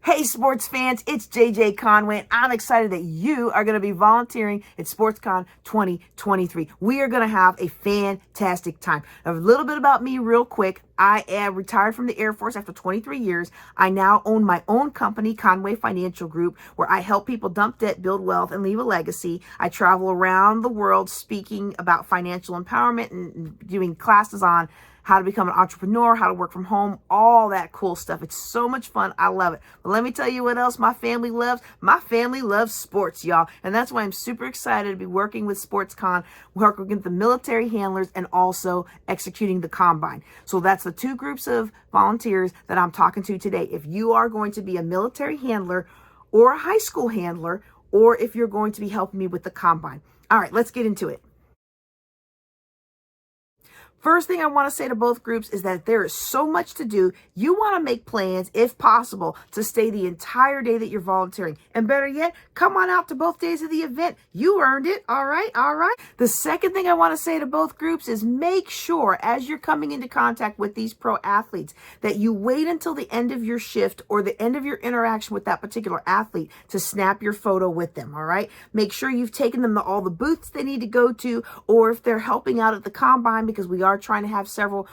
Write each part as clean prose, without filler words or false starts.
Hey sports fans, it's JJ Conway, and I'm excited that you are going to be volunteering at SportsCon 2023. We are going to have a fantastic time. A little bit about me real quick. I am retired from the Air Force after 23 years. I now own my own company, Conway Financial Group, where I help people dump debt, build wealth, and leave a legacy. I travel around the world speaking about financial empowerment and doing classes on how to become an entrepreneur, how to work from home, all that cool stuff. It's so much fun. I love it. But let me tell you what else my family loves. My family loves sports, y'all. And that's why I'm super excited to be working with SportsCon, working with the military handlers and also executing the combine. So that's the two groups of volunteers that I'm talking to today. If you are going to be a military handler or a high school handler, or if you're going to be helping me with the combine. All right, let's get into it. First thing I want to say to both groups is that there is so much to do. You want to make plans, if possible, to stay the entire day that you're volunteering. And better yet, come on out to both days of the event. You earned it. All right. All right. The second thing I want to say to both groups is make sure as you're coming into contact with these pro athletes that you wait until the end of your shift or the end of your interaction with that particular athlete to snap your photo with them. All right. Make sure you've taken them to all the booths they need to go to, or if they're helping out at the combine, because we are trying to have several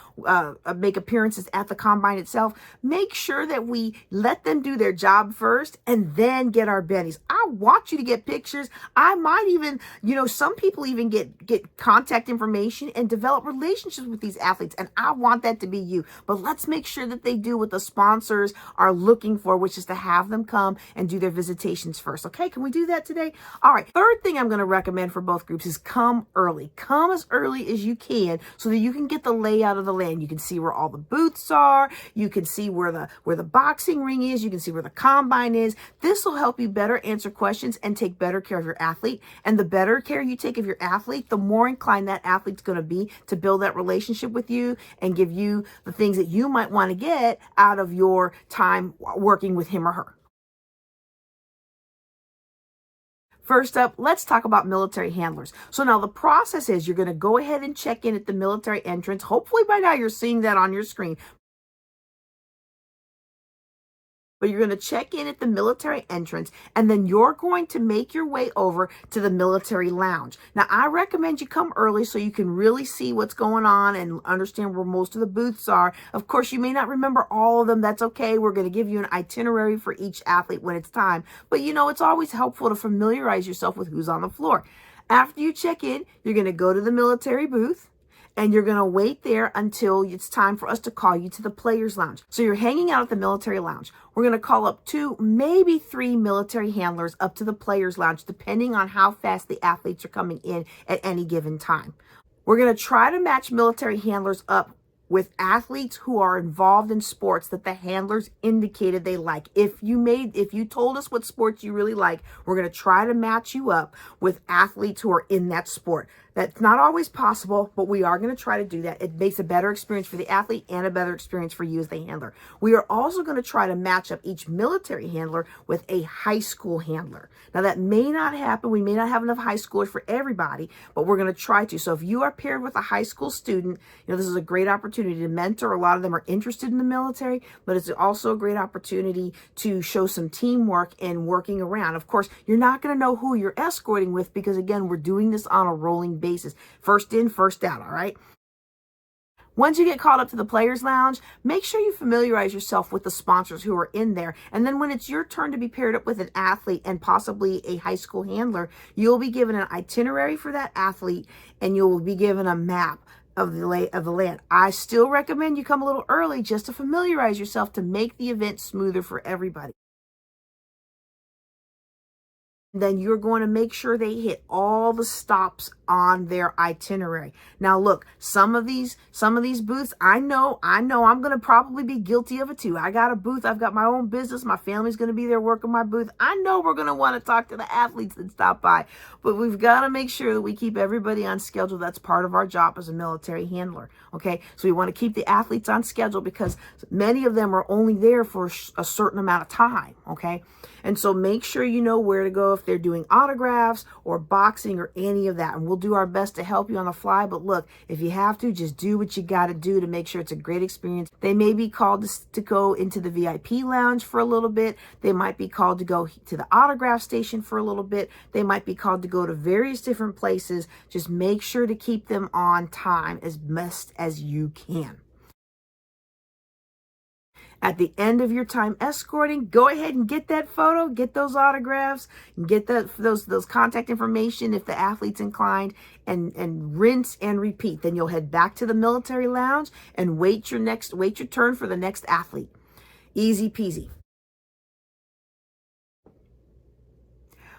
make appearances at the combine itself, make sure that we let them do their job first and then get our bennies. I want you to get pictures. I might even, some people even get contact information and develop relationships with these athletes, and I want that to be you. But let's make sure that they do what the sponsors are looking for, which is to have them come and do their visitations first. Okay, can we do that today? All right, third thing I'm going to recommend for both groups is come early. Come as early as you can so that you can get the layout of the land. You can see where all the booths are. You can see where the boxing ring is. You can see where the combine is. This will help you better answer questions and take better care of your athlete. And the better care you take of your athlete, the more inclined that athlete's going to be to build that relationship with you and give you the things that you might want to get out of your time working with him or her. First up, let's talk about military handlers. So now the process is you're going to go ahead and check in at the military entrance. Hopefully by now you're seeing that on your screen. But you're going to check in at the military entrance, and then you're going to make your way over to the military lounge. Now, I recommend you come early so you can really see what's going on and understand where most of the booths are. Of course, you may not remember all of them. That's okay. We're going to give you an itinerary for each athlete when it's time. But, it's always helpful to familiarize yourself with who's on the floor. After you check in, you're going to go to the military booth, and you're going to wait there until it's time for us to call you to the players lounge. So you're hanging out at the military lounge. We're going to call up 2, maybe 3 military handlers up to the players lounge, depending on how fast the athletes are coming in at any given time. We're going to try to match military handlers up with athletes who are involved in sports that the handlers indicated they like. If you told us what sports you really like, we're going to try to match you up with athletes who are in that sport. That's not always possible, but we are going to try to do that. It makes a better experience for the athlete and a better experience for you as the handler. We are also going to try to match up each military handler with a high school handler. Now, that may not happen. We may not have enough high schoolers for everybody, but we're going to try to. So if you are paired with a high school student, this is a great opportunity to mentor. A lot of them are interested in the military, but it's also a great opportunity to show some teamwork and working around. Of course, you're not going to know who you're escorting with because, again, we're doing this on a rolling basis. First in, first out, all right? Once you get called up to the players lounge, make sure you familiarize yourself with the sponsors who are in there. And then when it's your turn to be paired up with an athlete and possibly a high school handler, you'll be given an itinerary for that athlete and you'll be given a map of the land. I still recommend you come a little early just to familiarize yourself to make the event smoother for everybody. Then you're going to make sure they hit all the stops on their itinerary. Now, look, some of these booths, I know I'm going to probably be guilty of it too. I got a booth. I've got my own business. My family's going to be there working my booth. I know we're going to want to talk to the athletes that stop by, but we've got to make sure that we keep everybody on schedule. That's part of our job as a military handler. Okay. So we want to keep the athletes on schedule because many of them are only there for a certain amount of time. Okay. And so make sure you know where to go. if they're doing autographs or boxing or any of that. And we'll do our best to help you on the fly. But look, if you have to, just do what you got to do to make sure it's a great experience. They may be called to go into the VIP lounge for a little bit. They might be called to go to the autograph station for a little bit. They might be called to go to various different places. Just make sure to keep them on time as best as you can. At the end of your time escorting, go ahead and get that photo, get those autographs, and get those contact information if the athlete's inclined, and rinse and repeat. Then you'll head back to the military lounge and wait your turn for the next athlete. Easy peasy.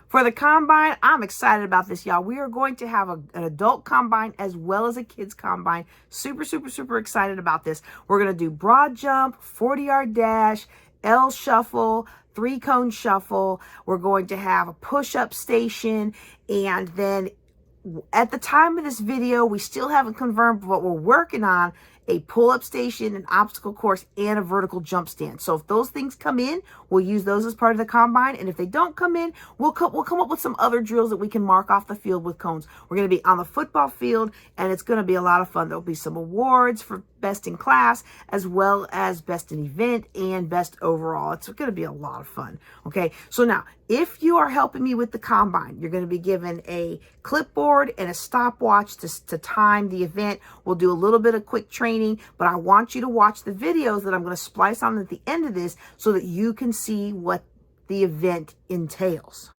For the combine, I'm excited about this, y'all. We are going to have an adult combine as well as a kids combine. Super, super, super excited about this. We're going to do broad jump, 40-yard dash, L shuffle, 3-cone shuffle. We're going to have a push-up station. And then at the time of this video, we still haven't confirmed, but we're working on a pull-up station, an obstacle course, and a vertical jump stand. So if those things come in, we'll use those as part of the combine. And if they don't come in, we'll come up with some other drills that we can mark off the field with cones. We're going to be on the football field, and it's going to be a lot of fun. There'll be some awards for best in class, as well as best in event and best overall. It's going to be a lot of fun. Okay, so now, if you are helping me with the combine, you're going to be given a clipboard and a stopwatch to time the event. We'll do a little bit of quick training, but I want you to watch the videos that I'm going to splice on at the end of this so that you can see what the event entails.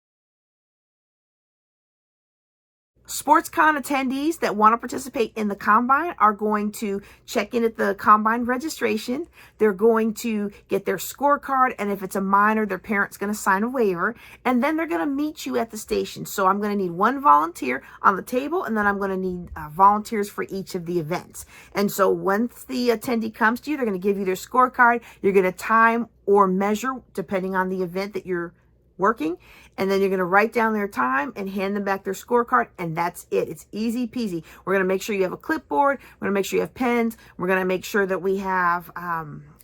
SportsCon attendees that want to participate in the combine are going to check in at the combine registration. They're going to get their scorecard, and if it's a minor, their parent's going to sign a waiver, and then they're going to meet you at the station. So I'm going to need one volunteer on the table, and then I'm going to need volunteers for each of the events. And so once the attendee comes to you, they're going to give you their scorecard. You're going to time or measure depending on the event that you're working, and then you're going to write down their time and hand them back their scorecard, and that's it. It's easy peasy. We're going to make sure you have a clipboard. We're going to make sure you have pens. We're going to make sure that we have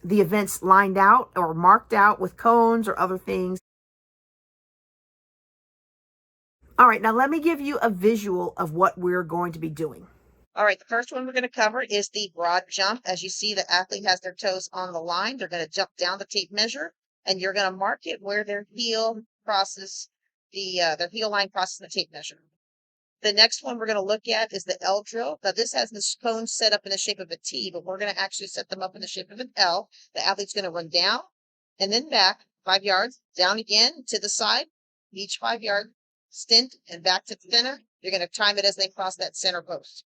the events lined out or marked out with cones or other things. All right, now let me give you a visual of what we're going to be doing. All right, the first one we're going to cover is the broad jump. As you see, the athlete has their toes on the line. They're going to jump down the tape measure, and you're going to mark it where their heel crosses their heel line crosses the tape measure. The next one we're going to look at is the L drill. Now this has the cones set up in the shape of a T, but we're going to actually set them up in the shape of an L. The athlete's going to run down and then back 5 yards, down again to the side, each 5-yard stint, and back to the center. You're going to time it as they cross that center post.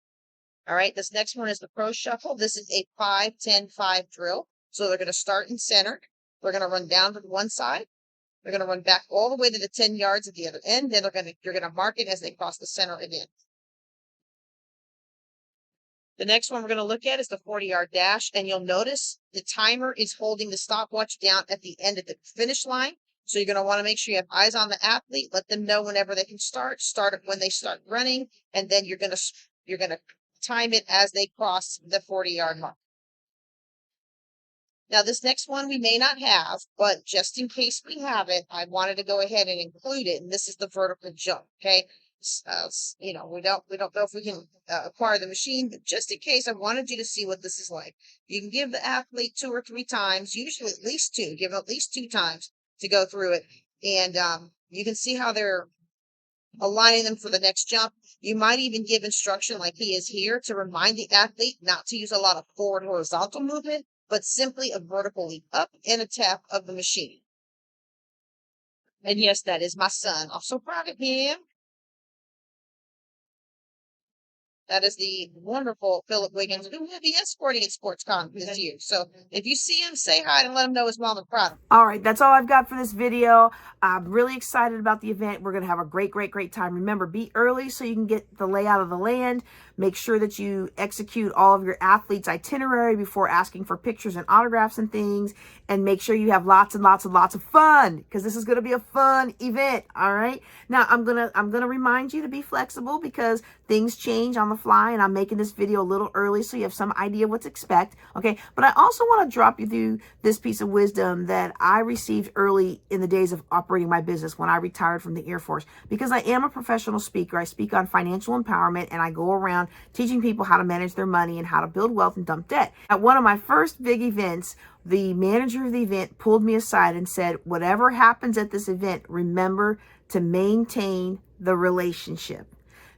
All right, this next one is the pro shuffle. This is a 5-10-5 drill. So they're going to start in center. They're going to run down to one side. They're going to run back all the way to the 10 yards at the other end. Then you're going to mark it as they cross the center again. The next one we're going to look at is the 40-yard dash. And you'll notice the timer is holding the stopwatch down at the end of the finish line. So you're going to want to make sure you have eyes on the athlete. Let them know whenever they can start it when they start running. And then you're going to time it as they cross the 40-yard mark. Now, this next one we may not have, but just in case we have it, I wanted to go ahead and include it. And this is the vertical jump. Okay, we don't know if we can acquire the machine, but just in case, I wanted you to see what this is like. You can give the athlete 2 or 3 times, usually at least 2. Give them at least 2 times to go through it, and you can see how they're aligning them for the next jump. You might even give instruction like he is here to remind the athlete not to use a lot of forward horizontal movement, but simply a vertical leap up and a tap of the machine. And yes, that is my son. I'm so proud of him. That is the wonderful Philip Wiggins, who will be escorting at SportsCon this year. So if you see him, say hi and let him know his mom is proud of him. All right, that's all I've got for this video. I'm really excited about the event. We're going to have a great, great, great time. Remember, be early so you can get the layout of the land. Make sure that you execute all of your athletes' itinerary before asking for pictures and autographs and things. And make sure you have lots and lots and lots of fun, because this is going to be a fun event. All right. Now I'm gonna remind you to be flexible, because things change on the fly, and I'm making this video a little early so you have some idea what to expect. Okay. But I also want to drop you through this piece of wisdom that I received early in the days of operating my business when I retired from the Air Force, because I am a professional speaker. I speak on financial empowerment, and I go around teaching people how to manage their money and how to build wealth and dump debt. At one of my first big events, the manager of the event pulled me aside and said, whatever happens at this event, remember to maintain the relationship.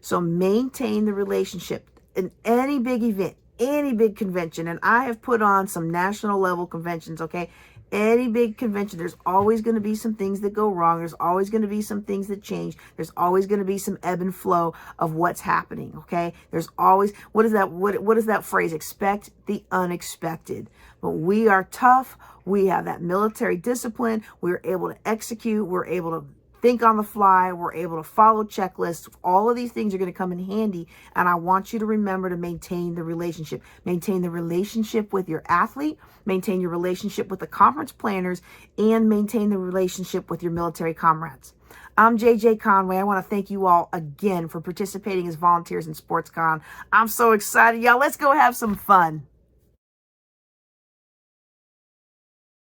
So maintain the relationship in any big event, any big convention. And I have put on some national level conventions, okay? Any big convention, there's always going to be some things that go wrong. There's always going to be some things that change. There's always going to be some ebb and flow of what's happening, okay? There's always, what is that phrase? Expect the unexpected. But we are tough. We have that military discipline. We're able to execute. We're able to think on the fly. We're able to follow checklists. All of these things are going to come in handy. And I want you to remember to maintain the relationship. Maintain the relationship with your athlete. Maintain your relationship with the conference planners. And maintain the relationship with your military comrades. I'm JJ Conway. I want to thank you all again for participating as volunteers in SportsCon. I'm so excited. Y'all, let's go have some fun.